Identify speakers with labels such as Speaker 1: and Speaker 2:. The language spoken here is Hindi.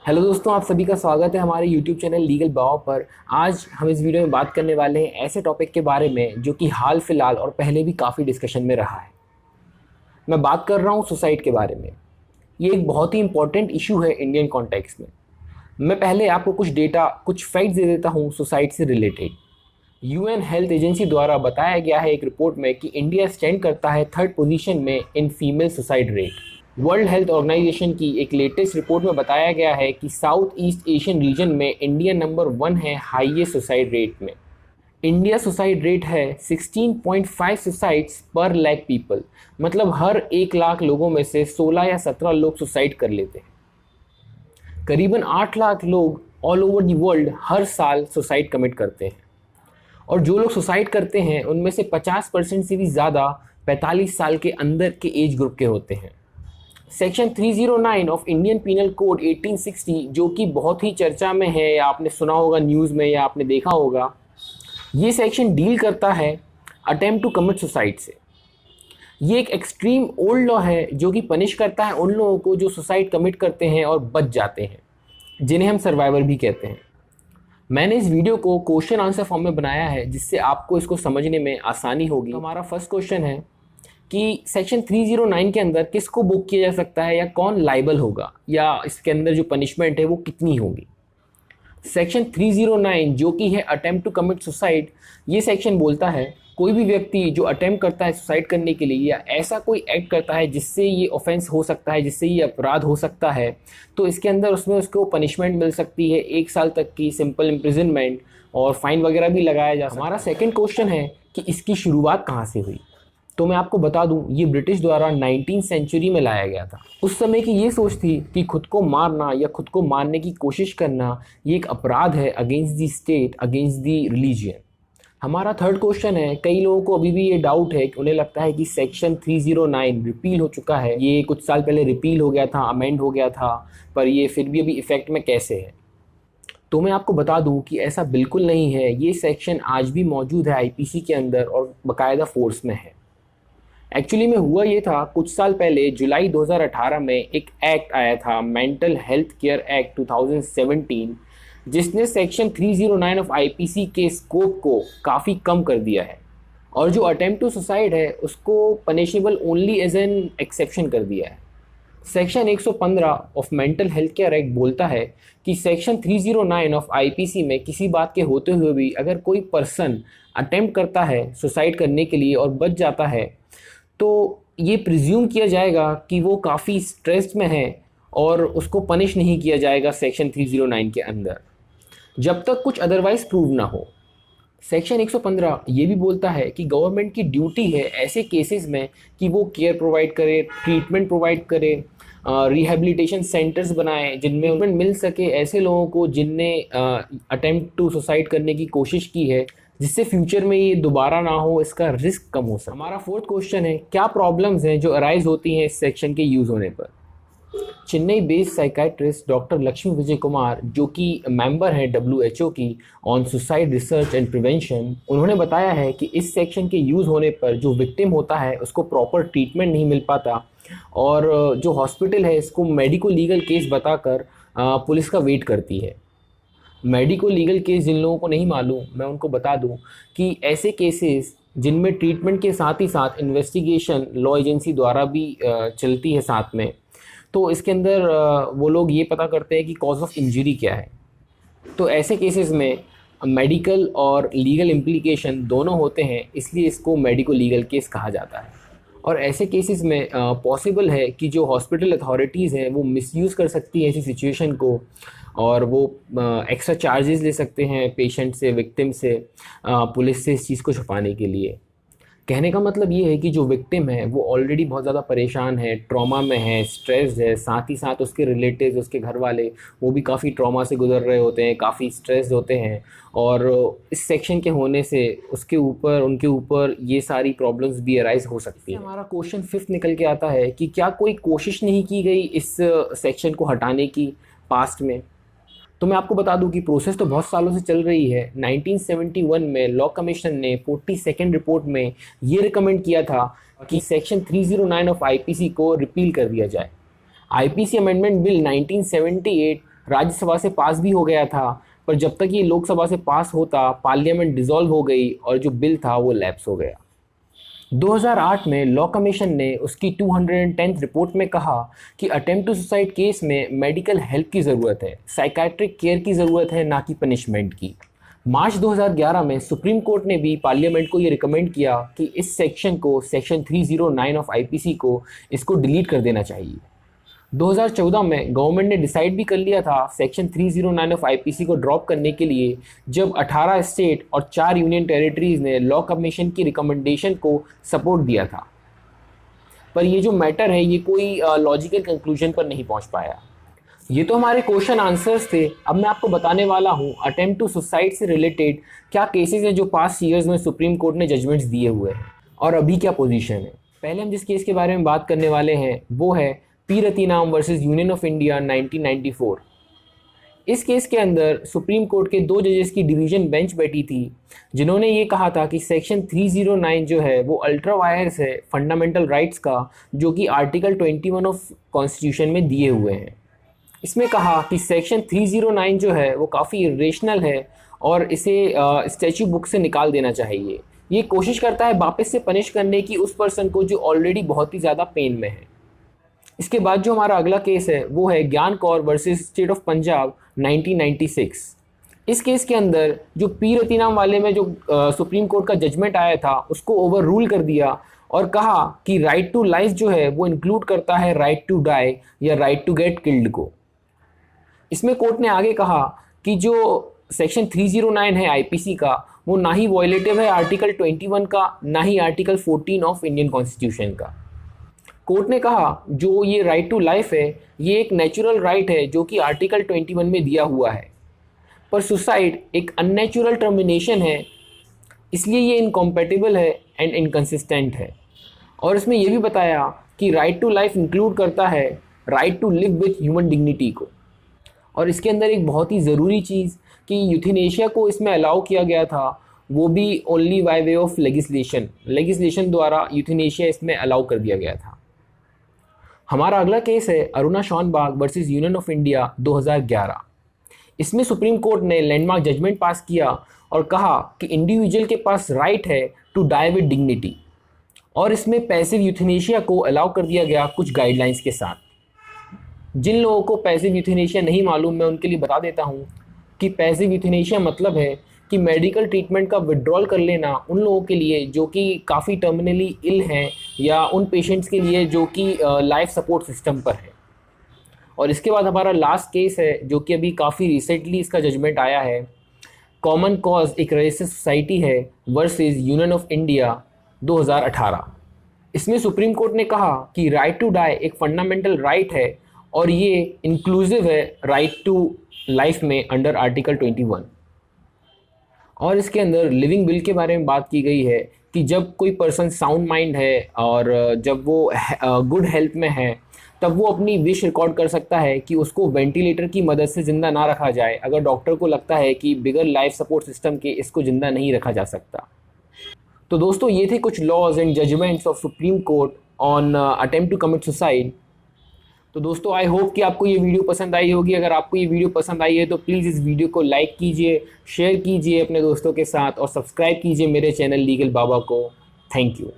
Speaker 1: हेलो दोस्तों, आप सभी का स्वागत है हमारे YouTube चैनल लीगल बाव पर। आज हम इस वीडियो में बात करने वाले हैं ऐसे टॉपिक के बारे में जो कि हाल फिलहाल और पहले भी काफ़ी डिस्कशन में रहा है। मैं बात कर रहा हूँ सुसाइड के बारे में। ये एक बहुत ही इंपॉर्टेंट इशू है इंडियन कॉन्टेक्स्ट में। मैं पहले आपको कुछ डेटा, कुछ फैक्ट्स दे देता हूँ सुसाइड से रिलेटेड। UN हेल्थ एजेंसी द्वारा बताया गया है एक रिपोर्ट में कि इंडिया स्टैंड करता है 3rd पोजीशन में in female suicide rate. World Health Organization की एक लेटेस्ट रिपोर्ट में बताया गया है कि साउथ ईस्ट एशियन रीजन में इंडिया नंबर 1 है हाईएस्ट सुसाइड रेट में। इंडिया सुसाइड रेट है 16.5 सुसाइड्स पर लाख पीपल, मतलब हर 1 लाख लोगों में से 16 या 17 लोग सुसाइड कर लेते हैं। करीबन 8 लाख लोग ऑल ओवर द वर्ल्ड हर साल सुसाइड कमिट करते हैं, और जो लोग सुसाइड करते हैं उनमें से 50% से भी ज़्यादा 45 साल के अंदर के एज ग्रुप के होते हैं। Section 309 of Indian Penal Code 1860, जो कि बहुत ही चर्चा में है, या आपने सुना होगा न्यूज़ में या आपने देखा होगा, ये सेक्शन डील करता है अटेम्प्ट टू कमिट सुसाइड से। ये एक एक्सट्रीम ओल्ड लॉ है जो कि पनिश करता है उन लोगों को जो सुसाइड कमिट करते हैं और बच जाते हैं, जिन्हें हम सर्वाइवर भी कहते हैं। मैंने इस वीडियो को क्वेश्चन आंसर फॉर्म में बनाया है जिससे आपको इसको समझने में आसानी होगी। तो हमारा फर्स्ट क्वेश्चन है कि सेक्शन 309 के अंदर किसको बुक किया जा सकता है या कौन लाइबल होगा, या इसके अंदर जो पनिशमेंट है वो कितनी होगी। सेक्शन 309 जो कि है अटेम्प्ट टू कमिट सुसाइड, ये सेक्शन बोलता है कोई भी व्यक्ति जो अटेम्प्ट करता है सुसाइड करने के लिए या ऐसा कोई एक्ट करता है जिससे ये ऑफेंस हो सकता है, जिससे ये अपराध हो सकता है, तो इसके अंदर उसमें उसको पनिशमेंट मिल सकती है 1 साल तक की सिंपल इम्प्रिजनमेंट, और फाइन वगैरह भी लगाया जा सकता है। हमारा सेकंड क्वेश्चन है कि इसकी शुरुआत कहाँ से हुई। तो मैं आपको बता दूं, ये ब्रिटिश द्वारा 19th सेंचुरी में लाया गया था। उस समय की ये सोच थी कि खुद को मारना या खुद को मारने की कोशिश करना ये एक अपराध है against the state, against the religion. हमारा थर्ड क्वेश्चन है, कई लोगों को अभी भी ये डाउट है कि उन्हें लगता है कि सेक्शन 309 रिपील हो चुका है, ये कुछ साल पहले रिपील हो गया था, अमेंड हो गया था, पर ये फिर भी अभी इफेक्ट में कैसे है। तो मैं आपको बता दूं कि ऐसा बिल्कुल नहीं है। ये सेक्शन आज भी मौजूद है आईपीसी के अंदर और बाकायदा फोर्स में है। एक्चुअली में हुआ ये था, कुछ साल पहले जुलाई 2018 में एक एक्ट आया था, मेंटल हेल्थ केयर एक्ट 2017, जिसने सेक्शन 309 ऑफ आईपीसी के स्कोप को काफ़ी कम कर दिया है, और जो अटेम्प्ट टू सुसाइड है उसको punishable only as an exception कर दिया है। Section 115 of Mental Health Care Act बोलता है कि सेक्शन 309 ऑफ आईपीसी में किसी बात के होते हुए भी अगर कोई पर्सन अटेम्प्ट करता है सुसाइड करने के लिए और बच जाता है, तो ये प्रिज्यूम किया जाएगा कि वो काफ़ी स्ट्रेस में है और उसको पनिश नहीं किया जाएगा सेक्शन 309 के अंदर, जब तक कुछ अदरवाइज प्रूव ना हो। सेक्शन 115 ये भी बोलता है कि गवर्नमेंट की ड्यूटी है ऐसे केसेस में कि वो केयर प्रोवाइड करे, ट्रीटमेंट प्रोवाइड करे, रिहेबिलिटेशन सेंटर्स बनाए जिनमें उन्हें मिल सके ऐसे लोगों को जिनने अटेम्प्ट टू सुसाइड करने की कोशिश की है, जिससे फ्यूचर में ये दोबारा ना हो, इसका रिस्क कम हो सके। हमारा फोर्थ क्वेश्चन है, क्या प्रॉब्लम्स हैं जो अराइज होती हैं इस सेक्शन के यूज़ होने पर। Chennai based psychiatrist doctor Lakshmi Vijay Kumar, जो कि मेंबर हैं WHO की on suicide research and prevention, उन्होंने बताया है कि इस सेक्शन के यूज़ होने पर जो विक्टिम होता है उसको प्रॉपर ट्रीटमेंट नहीं मिल पाता, और जो हॉस्पिटल है इसको मेडिको लीगल केस बताकर पुलिस का वेट करती है। मेडिको लीगल केस जिन लोगों को नहीं मालूम, मैं उनको बता दूं कि ऐसे केसेस जिनमें ट्रीटमेंट के साथ ही साथ इन्वेस्टिगेशन लॉ एजेंसी द्वारा भी चलती है साथ में, तो इसके अंदर वो लोग ये पता करते हैं कि कॉज ऑफ इंजरी क्या है। तो ऐसे केसेस में मेडिकल और लीगल इम्प्लीकेशन दोनों होते हैं, इसलिए इसको मेडिको लीगल केस कहा जाता है। और ऐसे केसेस में पॉसिबल है कि जो हॉस्पिटल अथॉरिटीज़ हैं वो मिसयूज़ कर सकती हैं ऐसी सिचुएशन को, और वो एक्स्ट्रा चार्जेस ले सकते हैं पेशेंट से, विक्टिम से, पुलिस से इस चीज़ को छुपाने के लिए। कहने का मतलब ये है कि जो विक्टिम है वो ऑलरेडी बहुत ज़्यादा परेशान है, ट्रॉमा में है, स्ट्रेस है, साथ ही साथ उसके रिलेटिव्स, उसके घर वाले, वो भी काफ़ी ट्रॉमा से गुजर रहे होते हैं, काफ़ी स्ट्रेस होते हैं, और इस सेक्शन के होने से उसके ऊपर, उनके ऊपर ये सारी प्रॉब्लम्स भी अराइज हो सकती है। हमारा क्वेश्चन 5th निकल के आता है कि क्या कोई कोशिश नहीं की गई इस सेक्शन को हटाने की पास्ट में। तो मैं आपको बता दूं कि प्रोसेस तो बहुत सालों से चल रही है। 1971 में लॉ कमीशन ने 42nd रिपोर्ट में ये रिकमेंड किया था कि सेक्शन 309 ऑफ आईपीसी को रिपील कर दिया जाए। आईपीसी अमेंडमेंट बिल 1978 राज्यसभा से पास भी हो गया था, पर जब तक ये लोकसभा से पास होता पार्लियामेंट डिसॉल्व हो गई और जो बिल था वो लैप्स हो गया। 2008 में लॉ कमीशन ने उसकी 210th रिपोर्ट में कहा कि अटेम्प्ट टू सुसाइड केस में मेडिकल हेल्प की ज़रूरत है, साइकाट्रिक केयर की ज़रूरत है, ना कि पनिशमेंट की। मार्च 2011 में सुप्रीम कोर्ट ने भी पार्लियामेंट को ये रिकमेंड किया कि इस सेक्शन को, सेक्शन 309 ऑफ आईपीसी को, इसको डिलीट कर देना चाहिए। 2014 में गवर्नमेंट ने डिसाइड भी कर लिया था सेक्शन 309 ऑफ आईपीसी को ड्रॉप करने के लिए, जब 18 स्टेट और 4 यूनियन टेरिटरीज़ ने लॉ कमीशन की रिकमेंडेशन को सपोर्ट दिया था। पर ये जो मैटर है ये कोई लॉजिकल कंक्लूजन पर नहीं पहुंच पाया। ये तो हमारे क्वेश्चन आंसर्स थे। अब मैं आपको बताने वाला हूँ अटेम्प्ट टू सुसाइड से रिलेटेड क्या केसेस हैं जो पास्ट ईयर्स में सुप्रीम कोर्ट ने जजमेंट्स दिए हुए हैं और अभी क्या पोजीशन है। पहले हम जिस केस के बारे में बात करने वाले हैं वो है P Rathinam versus Union of India 1994। इस केस के अंदर सुप्रीम कोर्ट के 2 जजेस की डिवीजन बेंच बैठी थी, जिन्होंने ये कहा था कि सेक्शन 309 जो है वो अल्ट्रा वायर्स है फंडामेंटल राइट्स का, जो कि आर्टिकल 21 ऑफ कॉन्स्टिट्यूशन में दिए हुए हैं। इसमें कहा कि सेक्शन 309 जो है वो काफ़ी इरेशनल है और इसे स्टैच्यू बुक से निकाल देना चाहिए। ये कोशिश करता है वापस से पनिश करने की उस पर्सन को जो ऑलरेडी बहुत ही ज़्यादा पेन में है। इसके बाद जो हमारा अगला केस है वो है ज्ञान Kaur versus state of Punjab 1996। इस केस के अंदर जो पी रतिनाम वाले में जो सुप्रीम कोर्ट का जजमेंट आया था उसको ओवर रूल कर दिया और कहा कि राइट टू लाइफ जो है वो इंक्लूड करता है राइट टू डाई या राइट टू गेट किल्ड को। इसमें कोर्ट ने आगे कहा कि जो सेक्शन 309 है आईपीसी का वो ना ही वॉयलेटिव है आर्टिकल 21 का, ना ही आर्टिकल 14 ऑफ इंडियन कॉन्स्टिट्यूशन का। कोर्ट ने कहा जो ये राइट टू लाइफ है ये एक नेचुरल राइट है जो कि आर्टिकल 21 में दिया हुआ है, पर सुसाइड एक अननेचुरल टर्मिनेशन है, इसलिए ये इनकॉम्पेटिबल है एंड इनकंसिस्टेंट है। और इसमें यह भी बताया कि राइट टू लाइफ इंक्लूड करता है right to live with human dignity को। और इसके अंदर एक बहुत ही ज़रूरी चीज़ कि यूथेनेशिया को इसमें अलाउ किया गया था, वो भी only by way of legislation द्वारा यूथेनेशिया इसमें अलाउ कर दिया गया था। हमारा अगला केस है Aruna Shanbaug versus Union of India 2011। इसमें सुप्रीम कोर्ट ने लैंडमार्क जजमेंट पास किया और कहा कि इंडिविजुअल के पास राइट है टू डाई विद डिग्निटी, और इसमें पैसिव यूथेनेशिया को अलाउ कर दिया गया कुछ गाइडलाइंस के साथ। जिन लोगों को पैसिव यूथेनेशिया नहीं मालूम, मैं उनके लिए बता देता हूँ कि पैसिव यूथेनेशिया मतलब है कि मेडिकल ट्रीटमेंट का विड्रॉल कर लेना उन लोगों के लिए जो कि काफ़ी टर्मिनली इल हैं या उन पेशेंट्स के लिए जो कि लाइफ सपोर्ट सिस्टम पर है। और इसके बाद हमारा लास्ट केस है जो कि अभी काफ़ी रिसेंटली इसका जजमेंट आया है। कॉमन कॉज एक रजिस्टर्ड सोसाइटी है वर्सेस यूनियन ऑफ इंडिया 2018। इसमें सुप्रीम कोर्ट ने कहा कि राइट टू डाई एक फंडामेंटल राइट है और ये इंक्लूसिव है राइट टू लाइफ में अंडर आर्टिकल 21। और इसके अंदर लिविंग विल के बारे में बात की गई है कि जब कोई पर्सन साउंड माइंड है और जब वो गुड हेल्थ में है तब वो अपनी विश रिकॉर्ड कर सकता है कि उसको वेंटिलेटर की मदद से ज़िंदा ना रखा जाए, अगर डॉक्टर को लगता है कि बिगर लाइफ सपोर्ट सिस्टम के इसको ज़िंदा नहीं रखा जा सकता। तो दोस्तों ये थे कुछ laws and judgments of Supreme Court on attempt to commit suicide. तो दोस्तों आई होप कि आपको ये वीडियो पसंद आई होगी। अगर आपको ये वीडियो पसंद आई है तो प्लीज़ इस वीडियो को लाइक कीजिए, शेयर कीजिए अपने दोस्तों के साथ और सब्सक्राइब कीजिए मेरे चैनल लीगल बाबा को। Thank you.